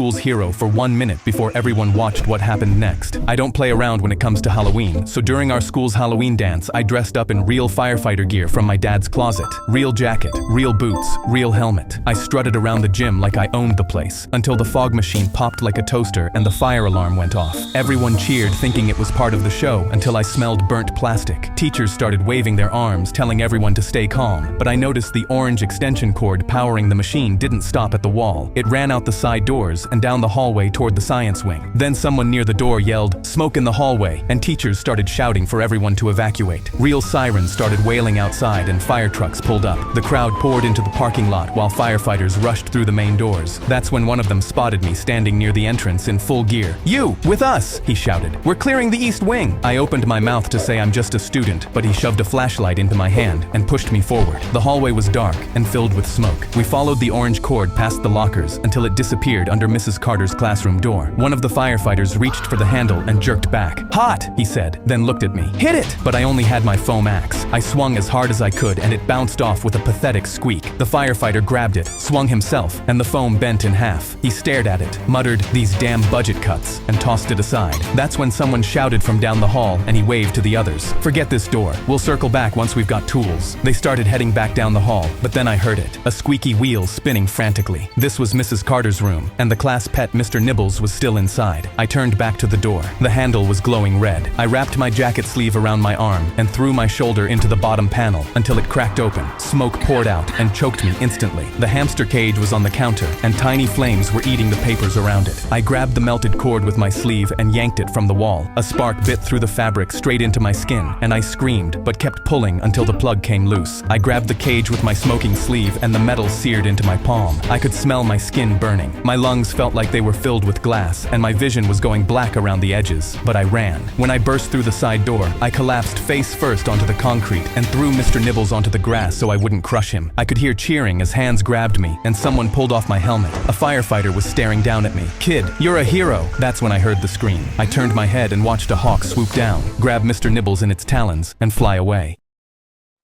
school's hero for 1 minute before everyone watched what happened next. I don't play around when it comes to Halloween, so during our school's Halloween dance, I dressed up in real firefighter gear from my dad's closet. Real jacket, real boots, real helmet. I strutted around the gym like I owned the place, until the fog machine popped like a toaster and the fire alarm went off. Everyone cheered thinking it was part of the show until I smelled burnt plastic. Teachers started waving their arms, telling everyone to stay calm, but I noticed the orange extension cord powering the machine didn't stop at the wall. It ran out the side doors and down the hallway toward the science wing. Then someone near the door yelled, "Smoke in the hallway," and teachers started shouting for everyone to evacuate. Real sirens started wailing outside and fire trucks pulled up. The crowd poured into the parking lot while firefighters rushed through the main doors. That's when one of them spotted me standing near the entrance in full gear. "You, with us!" he shouted. "We're clearing the east wing." I opened my mouth to say I'm just a student, but he shoved a flashlight into my hand and pushed me forward. The hallway was dark and filled with smoke. We followed the orange cord past the lockers until it disappeared under Mrs. Carter's classroom door. One of the firefighters reached for the handle and jerked back. "Hot," he said, then looked at me. "Hit it!" But I only had my foam axe. I swung as hard as I could and it bounced off with a pathetic squeak. The firefighter grabbed it, swung himself, and the foam bent in half. He stared at it, muttered, "These damn budget cuts," and tossed it aside. That's when someone shouted from down the hall and he waved to the others. "Forget this door. We'll circle back once we've got tools." They started heading back down the hall, but then I heard it. A squeaky wheel spinning frantically. This was Mrs. Carter's room, and the class pet Mr. Nibbles was still inside. I turned back to the door. The handle was glowing red. I wrapped my jacket sleeve around my arm and threw my shoulder into the bottom panel until it cracked open. Smoke poured out and choked me instantly. The hamster cage was on the counter, and tiny flames were eating the papers around it. I grabbed the melted cord with my sleeve and yanked it from the wall. A spark bit through the fabric straight into my skin, and I screamed, but kept pulling until the plug came loose. I grabbed the cage with my smoking sleeve and the metal seared into my palm. I could smell my skin burning. My lungs felt like they were filled with glass, and my vision was going black around the edges, but I ran. When I burst through the side door, I collapsed face first onto the concrete and threw Mr. Nibbles onto the grass so I wouldn't crush him. I could hear cheering as hands grabbed me, and someone pulled off my helmet. A firefighter was staring down at me. "Kid, you're a hero!" That's when I heard the scream. I turned my head and watched a hawk swoop down, grab Mr. Nibbles in its talons, and fly away.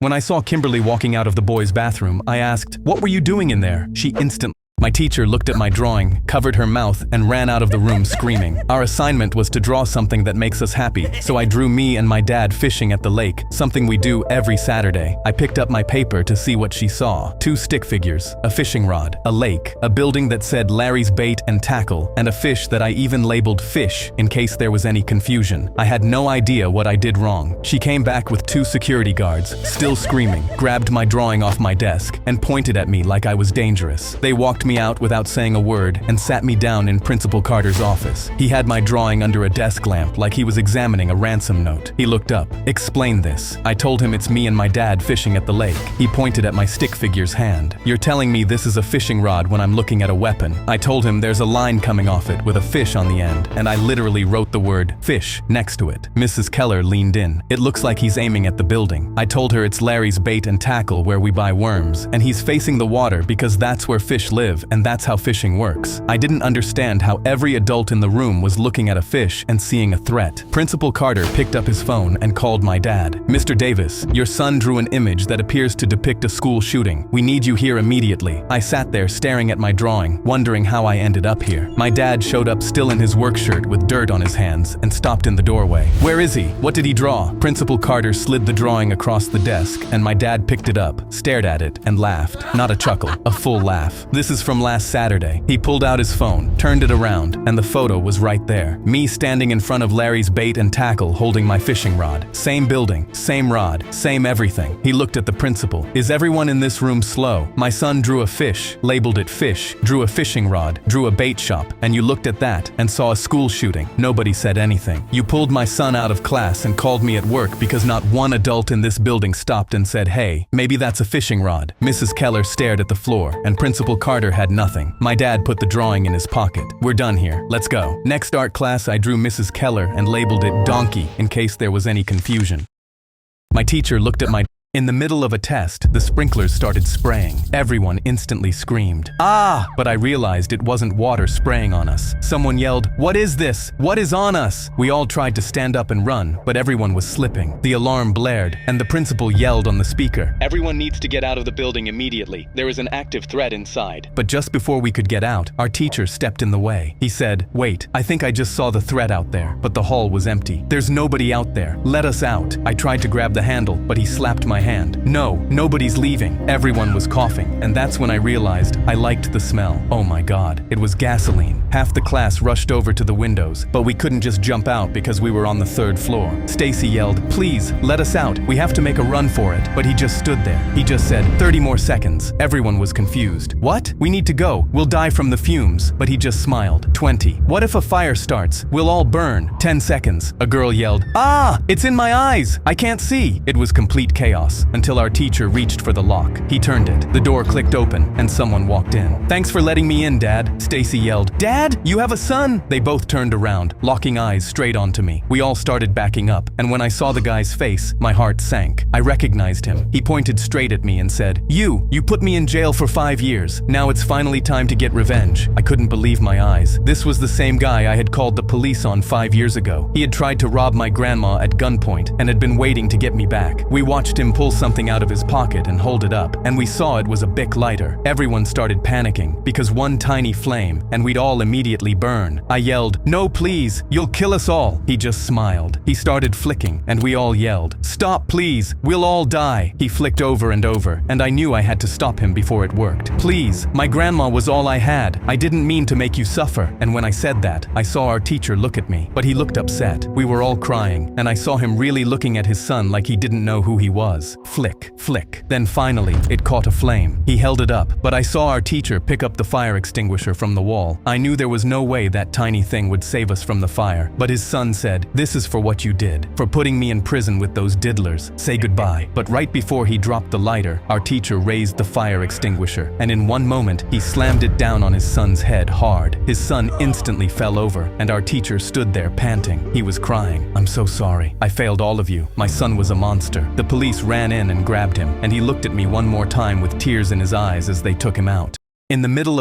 When I saw Kimberly walking out of the boys' bathroom, I asked, "What were you doing in there?" She instantly. My teacher looked at my drawing, covered her mouth, and ran out of the room screaming. Our assignment was to draw something that makes us happy, so I drew me and my dad fishing at the lake, something we do every Saturday. I picked up my paper to see what she saw. 2 stick figures, a fishing rod, a lake, a building that said Larry's Bait and Tackle, and a fish that I even labeled Fish in case there was any confusion. I had no idea what I did wrong. She came back with 2 security guards, still screaming, grabbed my drawing off my desk, and pointed at me like I was dangerous. They walked me out without saying a word and sat me down in Principal Carter's office. He had my drawing under a desk lamp like he was examining a ransom note. He looked up. "Explain this." I told him it's me and my dad fishing at the lake. He pointed at my stick figure's hand. "You're telling me this is a fishing rod when I'm looking at a weapon." I told him there's a line coming off it with a fish on the end, and I literally wrote the word fish next to it. Mrs. Keller leaned in. "It looks like he's aiming at the building." I told her it's Larry's Bait and Tackle where we buy worms, and he's facing the water because that's where fish live, and that's how fishing works. I didn't understand how every adult in the room was looking at a fish and seeing a threat. Principal Carter picked up his phone and called my dad. "Mr. Davis, your son drew an image that appears to depict a school shooting. We need you here immediately." I sat there staring at my drawing, wondering how I ended up here. My dad showed up still in his work shirt with dirt on his hands and stopped in the doorway. "Where is he? What did he draw?" Principal Carter slid the drawing across the desk, and my dad picked it up, stared at it, and laughed. Not a chuckle, a full laugh. "This is from last Saturday." He pulled out his phone, turned it around, and the photo was right there. Me standing in front of Larry's Bait and Tackle holding my fishing rod. Same building, same rod, same everything. He looked at the principal. "Is everyone in this room slow? My son drew a fish, labeled it fish, drew a fishing rod, drew a bait shop, and you looked at that and saw a school shooting. Nobody said anything. You pulled my son out of class and called me at work because not one adult in this building stopped and said, 'Hey, maybe that's a fishing rod.'" Mrs. Keller stared at the floor, and Principal Carter had nothing. My dad put the drawing in his pocket. "We're done here. Let's go." Next art class, I drew Mrs. Keller and labeled it Donkey in case there was any confusion. My teacher looked at my In the middle of a test, the sprinklers started spraying. Everyone instantly screamed, "Ah!" But I realized it wasn't water spraying on us. Someone yelled, "What is this? What is on us?" We all tried to stand up and run, but everyone was slipping. The alarm blared, and the principal yelled on the speaker, "Everyone needs to get out of the building immediately. There is an active threat inside." But just before we could get out, our teacher stepped in the way. He said, "Wait, I think I just saw the threat out there." But the hall was empty. "There's nobody out there. Let us out." I tried to grab the handle, but he slapped my hand. "No, nobody's leaving." Everyone was coughing, and that's when I realized I liked the smell. Oh my God, it was gasoline. Half the class rushed over to the windows, but we couldn't just jump out because we were on the 3rd floor. Stacy yelled, "Please, let us out. We have to make a run for it." But he just stood there. He just said, 30 more seconds. Everyone was confused. "What? We need to go. We'll die from the fumes." But he just smiled. 20. "What if a fire starts? We'll all burn." 10 seconds. A girl yelled, "Ah! It's in my eyes! I can't see!" It was complete chaos until our teacher reached for the lock. He turned it. The door clicked open and someone walked in. "Thanks for letting me in, Dad." Stacy yelled, "Dad, you have a son!" They both turned around, locking eyes straight onto me. We all started backing up, and when I saw the guy's face, my heart sank. I recognized him. He pointed straight at me and said, You put me in jail for 5 years. Now it's finally time to get revenge." I couldn't believe my eyes. This was the same guy I had called the police on 5 years ago. He had tried to rob my grandma at gunpoint and had been waiting to get me back. We watched him pull something out of his pocket and hold it up, and we saw it was a Bic lighter. Everyone started panicking because one tiny flame and we'd all immediately burn. I yelled, "No, please, you'll kill us all." He just smiled. He started flicking and we all yelled, "Stop, please, we'll all die." He flicked over and over, and I knew I had to stop him before it worked. "Please, my grandma was all I had. I didn't mean to make you suffer." And when I said that, I saw our teacher look at me, but he looked upset. We were all crying, and I saw him really looking at his son like he didn't know who he was. Flick, flick. Then finally, it caught a flame. He held it up, but I saw our teacher pick up the fire extinguisher from the wall. I knew there was no way that tiny thing would save us from the fire, but his son said, "This is for what you did, for putting me in prison with those diddlers. Say goodbye." But right before he dropped the lighter, our teacher raised the fire extinguisher, and in one moment, he slammed it down on his son's head hard. His son instantly fell over, and our teacher stood there panting. He was crying. "I'm so sorry. I failed all of you. My son was a monster." The police ran in and grabbed him, and he looked at me one more time with tears in his eyes as they took him out. In the middle